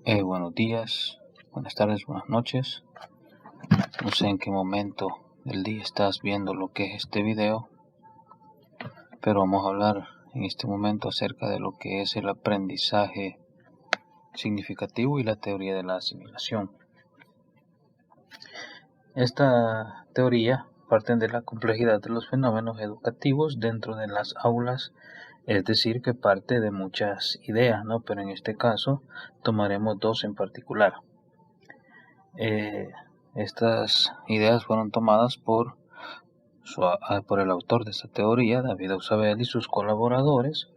Buenos días, buenas tardes, buenas noches. No sé en qué momento del día estás viendo lo que es este video, pero vamos a hablar en este momento acerca de lo que es el aprendizaje significativo y la teoría de la asimilación. Esta teoría parte de la complejidad de los fenómenos educativos dentro de las aulas, es decir, que parte de muchas ideas, ¿no? Pero en este caso tomaremos dos en particular. Estas ideas fueron tomadas por el autor de esta teoría, David Ausubel, y sus colaboradores,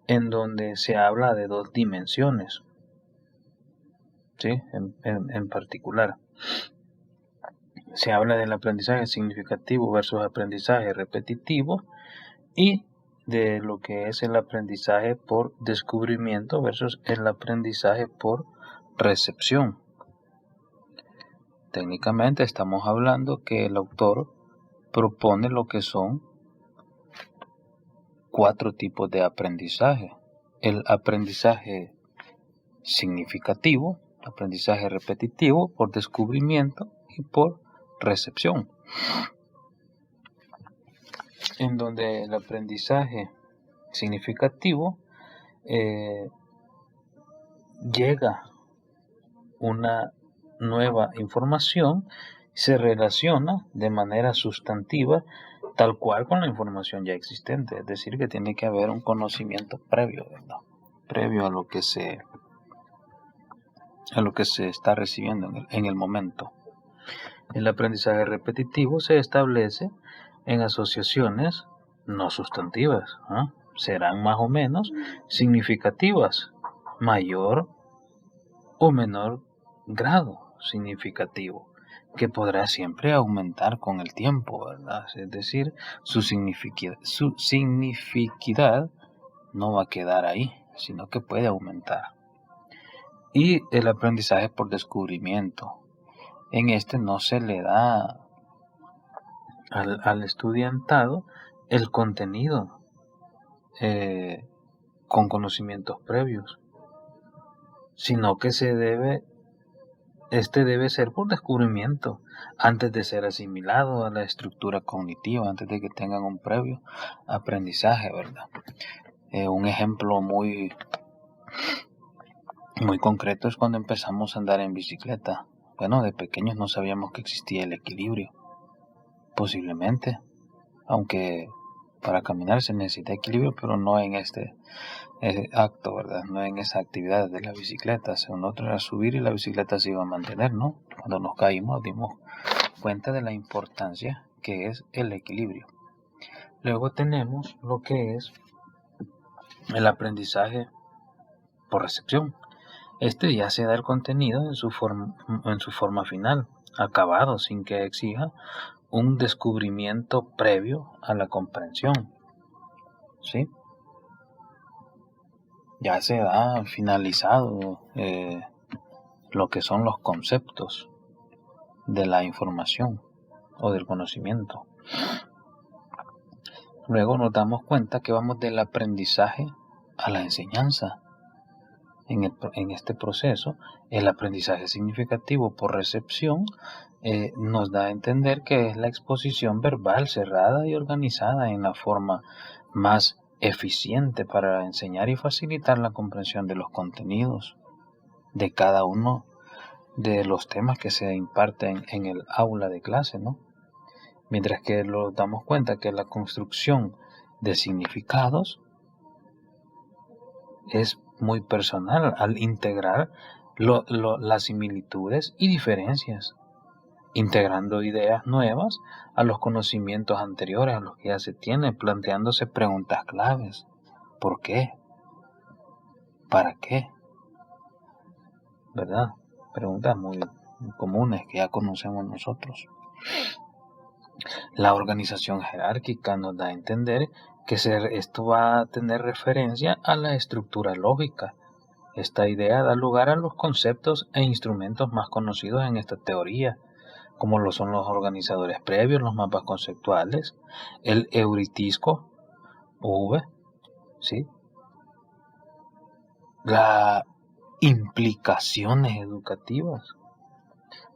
en donde se habla de dos dimensiones, ¿sí? En particular, se habla del aprendizaje significativo versus aprendizaje repetitivo y de lo que es el aprendizaje por descubrimiento versus el aprendizaje por recepción. Técnicamente estamos hablando que el autor propone lo que son 4 tipos de aprendizaje: el aprendizaje significativo, aprendizaje repetitivo, por descubrimiento y por recepción. En donde el aprendizaje significativo llega una nueva información, se relaciona de manera sustantiva tal cual con la información ya existente, es decir, que tiene que haber un conocimiento previo, ¿verdad? Previo a lo que se está recibiendo en el momento. El aprendizaje repetitivo se establece en asociaciones no sustantivas, ¿no? Serán más o menos significativas, mayor o menor grado significativo, que podrá siempre aumentar con el tiempo, ¿verdad? Es decir, su significidad no va a quedar ahí, sino que puede aumentar. Y el aprendizaje por descubrimiento. En este no se le da al estudiantado el contenido con conocimientos previos, sino que debe ser por descubrimiento, antes de ser asimilado a la estructura cognitiva, antes de que tengan un previo aprendizaje, ¿verdad? Un ejemplo muy concreto es cuando empezamos a andar en bicicleta. Bueno, de pequeños no sabíamos que existía el equilibrio, posiblemente, aunque para caminar se necesita equilibrio, pero no en este acto, ¿verdad? No en esa actividad de la bicicleta. Según otro era subir y la bicicleta se iba a mantener, ¿no? Cuando nos caímos dimos cuenta de la importancia que es el equilibrio. Luego tenemos lo que es el aprendizaje por recepción. Este ya se da el contenido en su forma final, acabado, sin que exija un descubrimiento previo a la comprensión, ¿sí? Ya se da finalizado lo que son los conceptos de la información o del conocimiento. Luego nos damos cuenta que vamos del aprendizaje a la enseñanza. En este proceso, el aprendizaje significativo por recepción nos da a entender que es la exposición verbal cerrada y organizada en la forma más eficiente para enseñar y facilitar la comprensión de los contenidos de cada uno de los temas que se imparten en el aula de clase, ¿no? Mientras que nos damos cuenta que la construcción de significados es muy personal al integrar las similitudes y diferencias, integrando ideas nuevas a los conocimientos anteriores a los que ya se tiene, planteándose preguntas claves. ¿Por qué? ¿Para qué? ¿Verdad? Preguntas muy comunes que ya conocemos nosotros. La organización jerárquica nos da a entender que esto va a tener referencia a la estructura lógica. Esta idea da lugar a los conceptos e instrumentos más conocidos en esta teoría, como lo son los organizadores previos, los mapas conceptuales, el heurístico, ¿sí? La implicaciones educativas.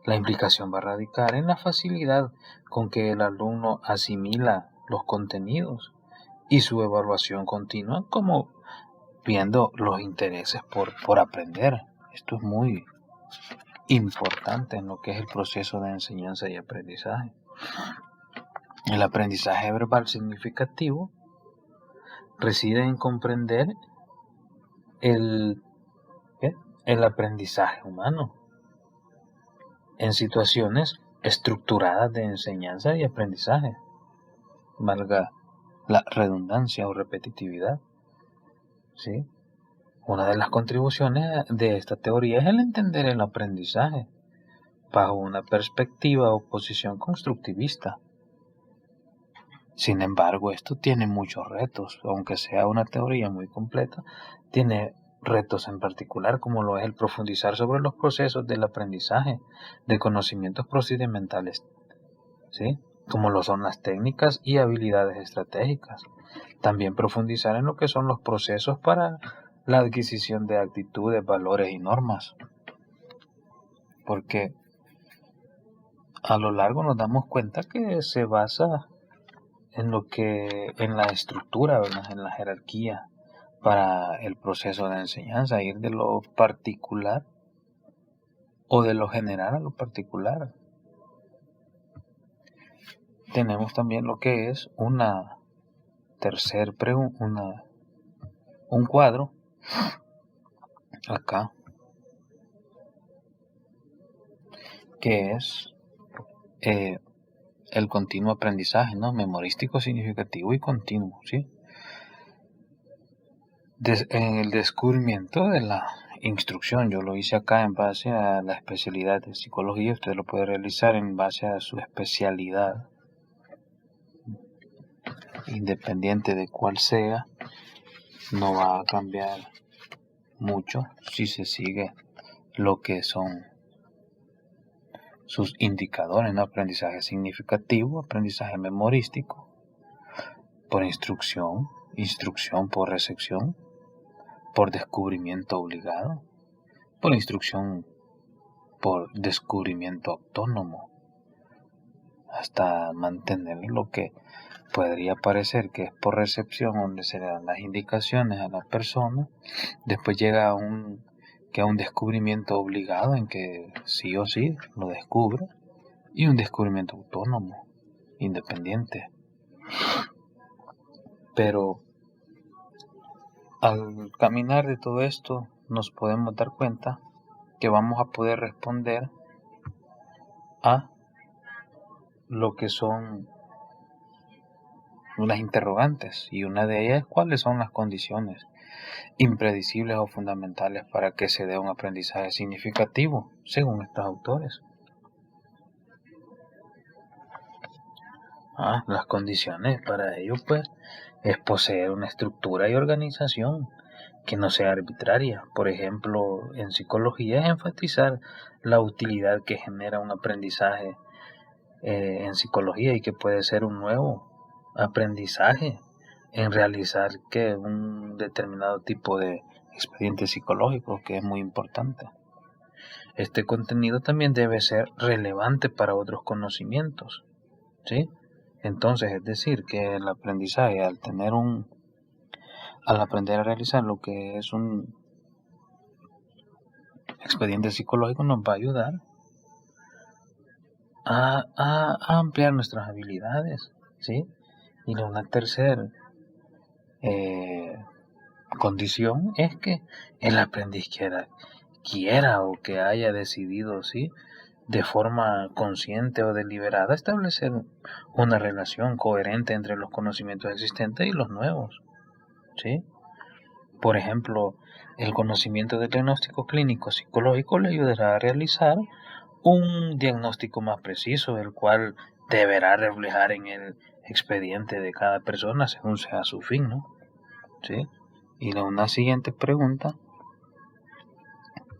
La implicación va a radicar en la facilidad con que el alumno asimila los contenidos y su evaluación continua, como viendo los intereses por aprender. Esto es muy importante en lo que es el proceso de enseñanza y aprendizaje. El aprendizaje verbal significativo reside en comprender el aprendizaje humano en situaciones estructuradas de enseñanza y aprendizaje, valga la redundancia o repetitividad. ¿Sí? Una de las contribuciones de esta teoría es el entender el aprendizaje bajo una perspectiva o posición constructivista. Sin embargo, esto tiene muchos retos, aunque sea una teoría muy completa, tiene retos en particular, como lo es el profundizar sobre los procesos del aprendizaje de conocimientos procedimentales, ¿sí? Como lo son las técnicas y habilidades estratégicas. También profundizar en lo que son los procesos para la adquisición de actitudes, valores y normas. Porque a lo largo nos damos cuenta que se basa en la estructura, ¿verdad? En la jerarquía para el proceso de enseñanza, ir de lo particular o de lo general a lo particular. Tenemos también lo que es un cuadro acá que es el continuo aprendizaje, ¿no? Memorístico, significativo y continuo, ¿sí? En el descubrimiento de la instrucción, yo lo hice acá en base a la especialidad de psicología, usted lo puede realizar en base a su especialidad, independiente de cuál sea, no va a cambiar mucho si se sigue lo que son sus indicadores, ¿no? Aprendizaje significativo, aprendizaje memorístico, por instrucción por recepción, por descubrimiento obligado, por instrucción por descubrimiento autónomo, hasta mantener lo que podría parecer que es por recepción, donde se le dan las indicaciones a la persona, después llega a un descubrimiento obligado en que sí o sí lo descubre, y un descubrimiento autónomo, independiente. Pero al caminar de todo esto nos podemos dar cuenta que vamos a poder responder a lo que son unas interrogantes, y una de ellas es cuáles son las condiciones impredecibles o fundamentales para que se dé un aprendizaje significativo, según estos autores. Las condiciones para ello, pues, es poseer una estructura y organización que no sea arbitraria. Por ejemplo, en psicología es enfatizar la utilidad que genera un aprendizaje en psicología, y que puede ser un nuevo aprendizaje en realizar un determinado tipo de expediente psicológico, que es muy importante. Este contenido también debe ser relevante para otros conocimientos, ¿sí? Entonces, es decir, que el aprendizaje, al aprender a realizar lo que es un expediente psicológico, nos va a ayudar a ampliar nuestras habilidades, ¿sí? Y una tercera condición es que el aprendiz quiera o que haya decidido, ¿sí?, de forma consciente o deliberada, establecer una relación coherente entre los conocimientos existentes y los nuevos, ¿sí? Por ejemplo, el conocimiento del diagnóstico clínico psicológico le ayudará a realizar un diagnóstico más preciso, el cual deberá reflejar en el expediente de cada persona según sea su fin, ¿no? ¿Sí? Y en una siguiente pregunta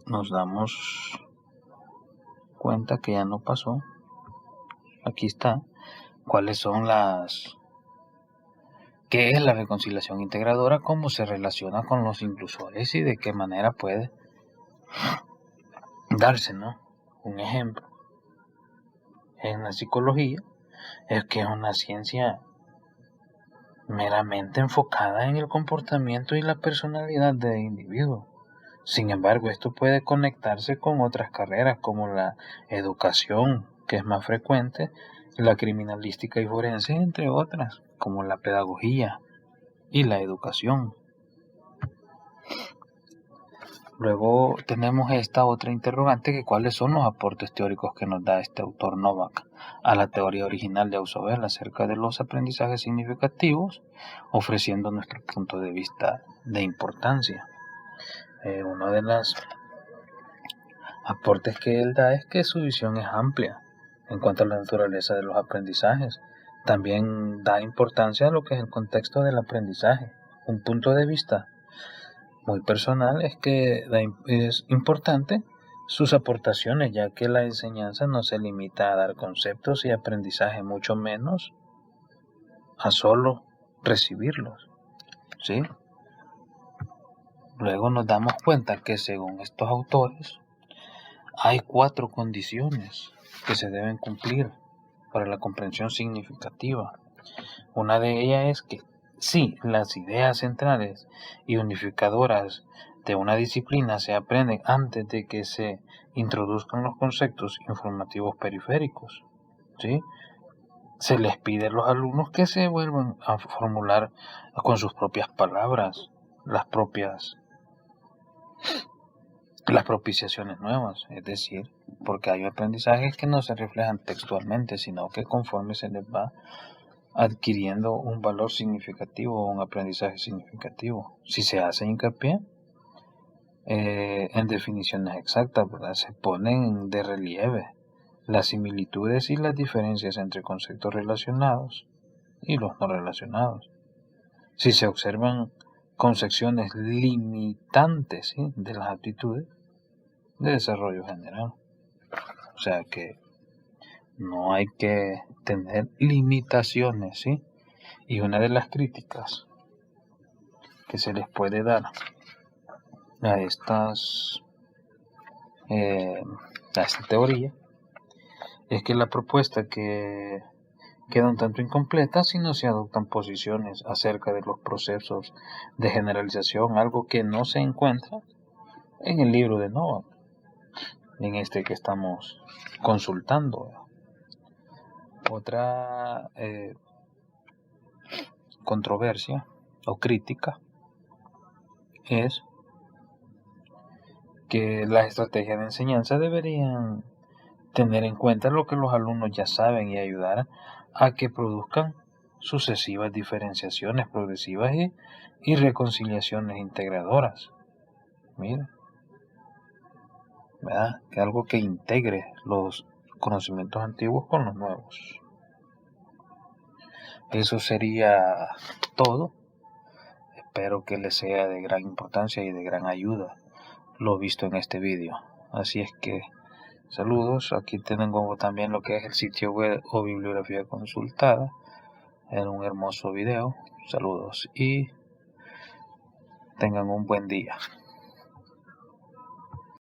nos damos cuenta que ya no pasó. Aquí está. ¿Qué es la reconciliación integradora? ¿Cómo se relaciona con los inclusores? Y de qué manera puede darse, ¿no? Un ejemplo en la psicología es que es una ciencia meramente enfocada en el comportamiento y la personalidad del individuo. Sin embargo, esto puede conectarse con otras carreras como la educación, que es más frecuente, la criminalística y forense, entre otras, como la pedagogía y la educación. Luego tenemos esta otra interrogante, que cuáles son los aportes teóricos que nos da este autor Novak a la teoría original de Ausubel acerca de los aprendizajes significativos, ofreciendo nuestro punto de vista de importancia. Uno de los aportes que él da es que su visión es amplia en cuanto a la naturaleza de los aprendizajes. También da importancia a lo que es el contexto del aprendizaje. Un punto de vista muy personal es que es importante sus aportaciones, ya que la enseñanza no se limita a dar conceptos y aprendizaje, mucho menos a solo recibirlos, ¿sí? Luego nos damos cuenta que según estos autores hay 4 condiciones que se deben cumplir para la comprensión significativa. Una de ellas es que si las ideas centrales y unificadoras de una disciplina se aprenden antes de que se introduzcan los conceptos informativos periféricos, ¿sí? Se les pide a los alumnos que se vuelvan a formular con sus propias palabras las propiciaciones nuevas, es decir, porque hay aprendizajes que no se reflejan textualmente, sino que conforme se les va adquiriendo un valor significativo o un aprendizaje significativo. Si se hace hincapié en definiciones exactas, ¿verdad? Se ponen de relieve las similitudes y las diferencias entre conceptos relacionados y los no relacionados. Si se observan concepciones limitantes, ¿sí?, de las aptitudes de desarrollo general. O sea que no hay que tener limitaciones, ¿sí? Y una de las críticas que se les puede dar a esta teoría es que la propuesta que queda un tanto incompleta si no se adoptan posiciones acerca de los procesos de generalización, algo que no se encuentra en el libro de Novak, en este que estamos consultando. Otra controversia o crítica es que las estrategias de enseñanza deberían tener en cuenta lo que los alumnos ya saben y ayudar a que produzcan sucesivas diferenciaciones progresivas y reconciliaciones integradoras. Mira, ¿verdad? Que algo que integre los conocimientos antiguos con los nuevos. Eso sería todo. Espero que les sea de gran importancia y de gran ayuda lo visto en este vídeo. Así es que saludos. Aquí tengo también lo que es el sitio web o bibliografía consultada en un hermoso video. Saludos y tengan un buen día.